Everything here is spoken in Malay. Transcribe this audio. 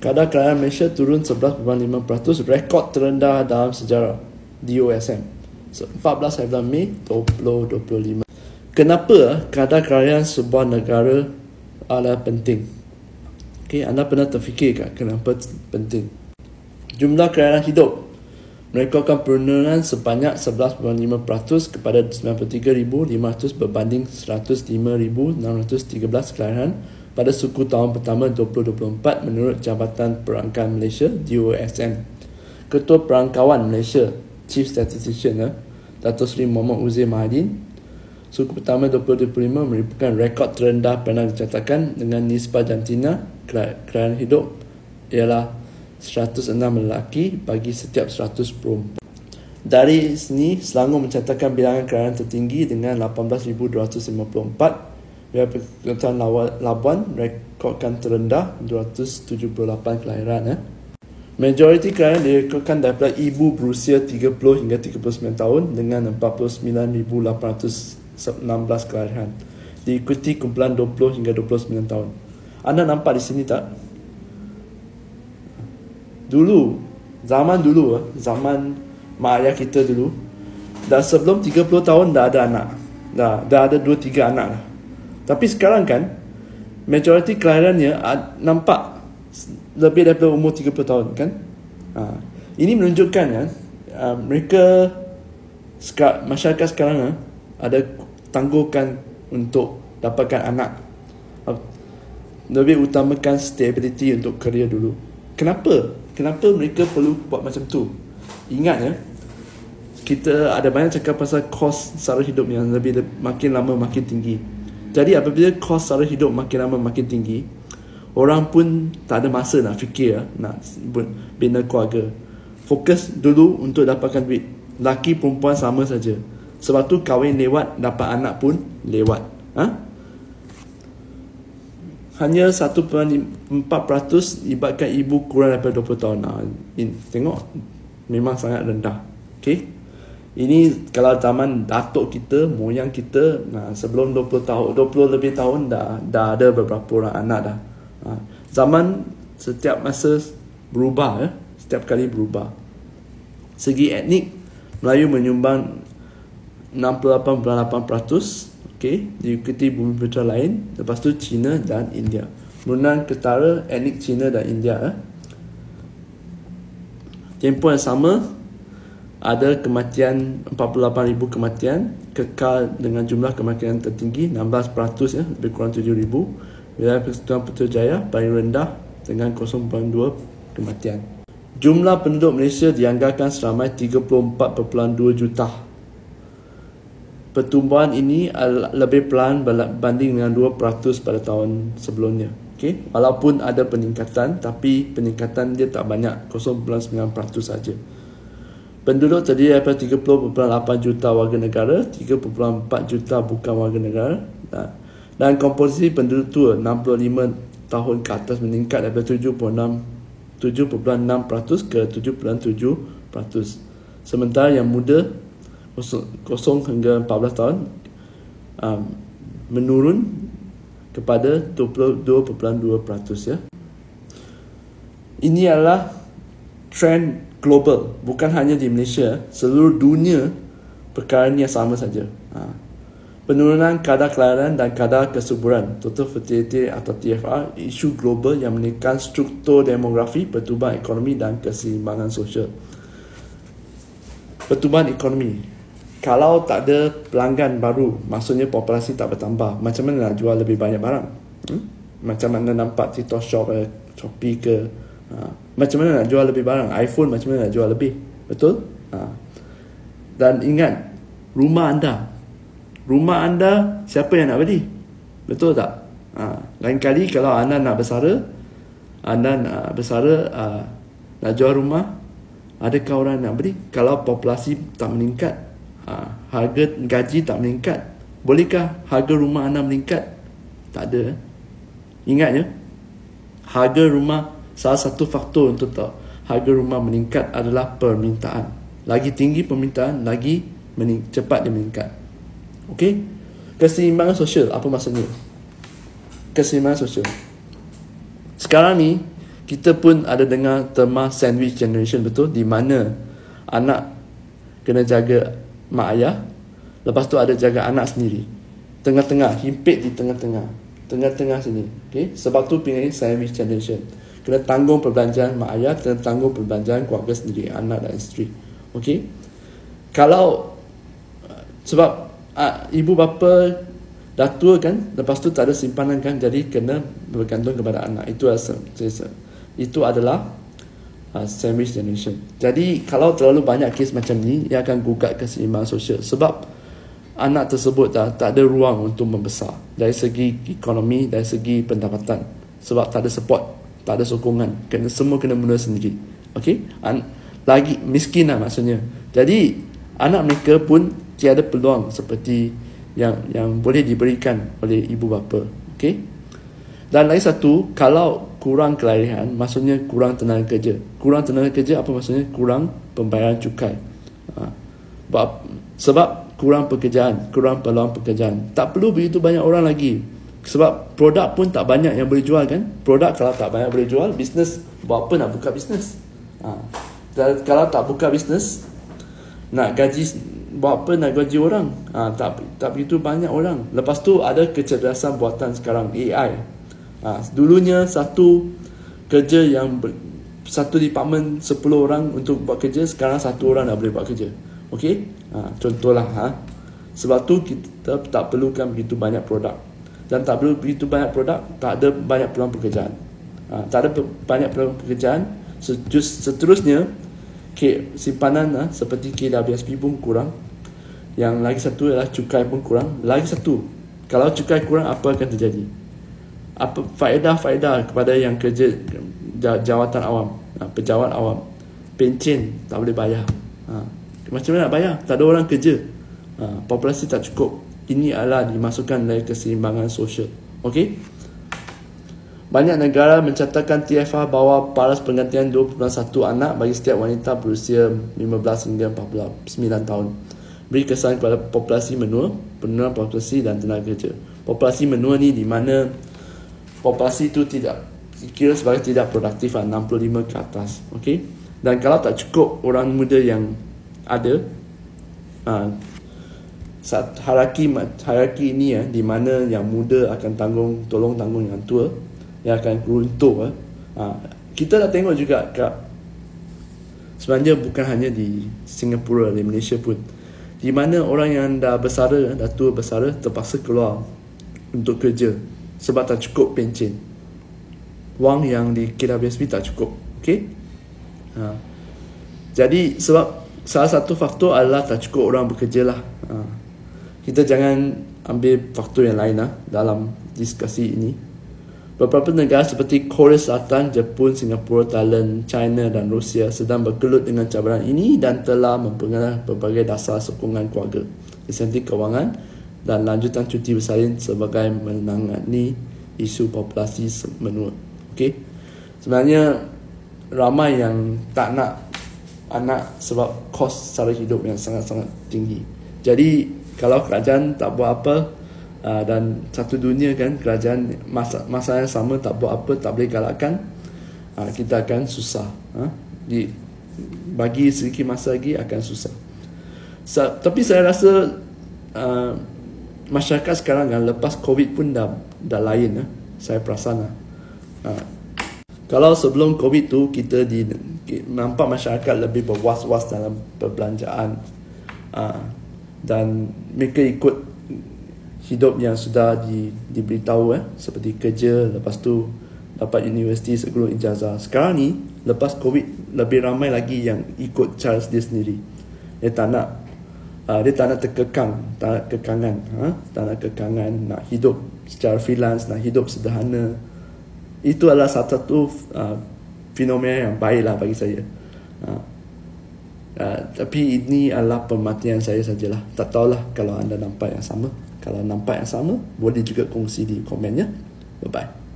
kadar kelahiran Malaysia turun 11.5%, rekod terendah dalam sejarah DOSM. 14 Mei 2025. Kenapa kadar kelahiran sebuah negara adalah penting? Okay, anda pernah terfikir tak kenapa penting? Jumlah kelahiran hidup merekodkan penurunan sebanyak 11.5% kepada 93,500 berbanding 105,613 kelahiran pada suku tahun pertama 2024 menurut Jabatan Perangkaan Malaysia DOSM. Ketua Perangkawan Malaysia Chief Statistician Dato' Seri Muhammad Uzair Mahadin, suku pertama 2025 merupakan rekod terendah pernah dicatatkan dengan nisbah jantina kelahiran hidup ialah 106 lelaki bagi setiap 100 perempuan. Dari sini, Selangor mencatatkan bilangan kelahiran tertinggi dengan 18,254. Wilayah Perkotaan Labuan rekodkan terendah 278 kelahiran. Majoriti kelahiran direkodkan daripada ibu berusia 30 hingga 39 tahun dengan 49,816 kelahiran. Diikuti kumpulan 20 hingga 29 tahun. Anda nampak di sini tak? Zaman mak ayah kita dulu, dah sebelum 30 tahun dah ada anak. Dah ada 2-3 anak lah. Tapi sekarang kan, majoriti kelahirannya nampak lebih daripada umur 30 tahun kan. Ini menunjukkan mereka, masyarakat sekarang ada tangguhkan untuk dapatkan anak. Lebih utamakan stability untuk kerja dulu. Kenapa mereka perlu buat macam tu? Ingat kita ada banyak cakap pasal kos sara hidup yang makin lama makin tinggi. Jadi apabila kos sara hidup makin lama makin tinggi, orang pun tak ada masa nak fikir nak bina keluarga. Fokus dulu untuk dapatkan duit. Laki perempuan sama saja. Sebab tu kahwin lewat, dapat anak pun lewat. Hanya 1.4% libatkan ibu kurang daripada 20 tahun. Tengok, memang sangat rendah. Okay? Ini kalau zaman datuk kita, moyang kita, sebelum 20 lebih tahun dah ada beberapa orang anak dah. Zaman setiap masa berubah, setiap kali berubah. Segi etnik, Melayu menyumbang 68.8%. Okay, diikuti bumi putera lain, lepas tu China dan India. Penurunan ketara etnik China dan India. Tempoh yang sama, ada kematian 48,000 kematian, kekal dengan jumlah kematian tertinggi 16%, lebih kurang 7,000. Wilayah Persekutuan Putrajaya paling rendah dengan 0.2 kematian. Jumlah penduduk Malaysia dianggarkan seramai 34.2 juta. Pertumbuhan ini lebih pelan berbanding dengan 2% pada tahun sebelumnya. Okay? Walaupun ada peningkatan, tapi peningkatan dia tak banyak, 0.9% saja. Penduduk terdiri daripada 30.8 juta warga negara, 3.4 juta bukan warga negara. Dan komposisi penduduk tua 65 tahun ke atas meningkat daripada 7.6% ke 7.7%. Sementara yang muda 0 hingga 14 tahun menurun kepada 22.2%. Ini adalah trend global, bukan hanya di Malaysia, seluruh dunia perkara ini sama saja. Penurunan kadar kelahiran dan kadar kesuburan, total fertility atau TFR, isu global yang menekan struktur demografi, pertumbuhan ekonomi dan keseimbangan sosial. Pertumbuhan ekonomi, kalau tak ada pelanggan baru, maksudnya populasi tak bertambah, macam mana nak jual lebih banyak barang? Macam mana nampak TikTok Shop, Shopee ke, macam mana nak jual lebih barang? iPhone macam mana nak jual lebih? Betul? Dan ingat, rumah anda siapa yang nak beli? Betul tak? Lain kali kalau anda nak bersara, nak jual rumah, adakah orang nak beli? Kalau populasi tak meningkat, harga gaji tak meningkat, bolehkah harga rumah anda meningkat? Tak ada. Ingat harga rumah, salah satu faktor untuk tahu harga rumah meningkat adalah permintaan. Lagi tinggi permintaan, lagi cepat dia meningkat. Okey? Keseimbangan sosial, apa maksudnya? Keseimbangan sosial, sekarang ni kita pun ada dengar terma sandwich generation, betul, di mana anak kena jaga mak ayah, lepas tu ada jaga anak sendiri, tengah-tengah, himpit di tengah-tengah sini. Okay? Sebab tu pilih sandwich generation. Kena tanggung perbelanjaan mak ayah, kena tanggung perbelanjaan keluarga sendiri, anak dan isteri. Okay? Kalau sebab ibu bapa dah tua kan, lepas tu tak ada simpanan kan, jadi kena bergantung kepada anak. Itu adalah sandwich generation. Jadi kalau terlalu banyak kes macam ni, ia akan gugat keseimbangan sosial, sebab anak tersebut tak ada ruang untuk membesar dari segi ekonomi, dari segi pendapatan, sebab tak ada support, tak ada sokongan, semua kena mula sendiri. Okay? Lagi miskin lah maksudnya. Jadi anak mereka pun tiada peluang seperti yang boleh diberikan oleh ibu bapa. Okay? Dan lagi satu, kalau kurang kelahiran, maksudnya kurang tenaga kerja. Kurang tenaga kerja apa maksudnya? Kurang pembayaran cukai. Sebab kurang pekerjaan, kurang peluang pekerjaan. Tak perlu begitu banyak orang lagi. Sebab produk pun tak banyak yang boleh jual kan. Produk kalau tak banyak boleh jual, bisnes, buat apa nak buka bisnes? Kalau tak buka bisnes, nak gaji, buat apa nak gaji orang? Tak begitu banyak orang. Lepas tu ada kecerdasan buatan sekarang, AI. Dulunya satu kerja yang satu department 10 orang untuk buat kerja, sekarang satu orang dah boleh buat kerja. Okey? Contohlah. Sebab tu kita tak perlukan begitu banyak produk. Dan tak perlu begitu banyak produk, tak ada banyak peluang pekerjaan. Tak ada banyak peluang pekerjaan. Seterusnya, simpanan seperti KWSP pun kurang. Yang lagi satu adalah cukai pun kurang. Lagi satu, kalau cukai kurang, apa akan terjadi? Apa faedah kepada yang kerja jawatan awam, pejabat awam? Pencen tak boleh bayar. Macam mana nak bayar? Tak ada orang kerja. Populasi tak cukup. Ini adalah dimasukkan dari keseimbangan sosial. Okey? Banyak negara mencatatkan TFR bawah paras penggantian 2.1 anak bagi setiap wanita berusia 15 hingga 49 tahun. Beri kesan kepada populasi menua, penurunan populasi dan tenaga kerja. Populasi menua ni di mana populasi itu kira sebagai tidak produktif, 65 ke atas. Okey? Dan kalau tak cukup orang muda yang ada, hierarki ini di mana yang muda akan tolong tanggung yang tua, yang akan runtuh. Kita dah tengok juga sebenarnya bukan hanya di Singapura, di Malaysia pun, di mana orang yang dah tua bersara terpaksa keluar untuk kerja sebab tak cukup pencen. Wang yang di KWSP tak cukup. Okey? Jadi sebab salah satu faktor adalah tak cukup orang bekerja lah. Kita jangan ambil faktor yang lain dalam diskusi ini. Beberapa negara seperti Korea Selatan, Jepun, Singapura, Thailand, China dan Rusia sedang bergelut dengan cabaran ini dan telah mempengaruhi berbagai dasar sokongan keluarga, insentif kewangan dan lanjutan cuti bersalin sebagai menangani isu populasi menua. Okey? Sebenarnya ramai yang tak nak anak sebab kos sara hidup yang sangat-sangat tinggi. Jadi kalau kerajaan tak buat apa, dan satu dunia kan, kerajaan masa yang sama tak buat apa, tak boleh galakkan, kita akan susah. Bagi sedikit masa lagi akan susah. Tapi saya rasa masyarakat sekarang lepas COVID pun dah lain. Saya perasan kalau sebelum COVID tu kita nampak masyarakat lebih berwas-was dalam perbelanjaan, dan mereka ikut hidup yang sudah diberitahu, seperti kerja, lepas tu dapat universiti sebelum ijazah. Sekarang ni lepas COVID lebih ramai lagi yang ikut cara dia sendiri. Dia tak nak terkekang, tak nak kekangan, nak hidup secara freelance, nak hidup sederhana. Itu adalah satu fenomena yang baiklah bagi saya. Tapi ini adalah pemerhatian saya sajalah. Tak tahulah kalau anda nampak yang sama. Kalau nampak yang sama, boleh juga kongsi di komennya. Bye-bye.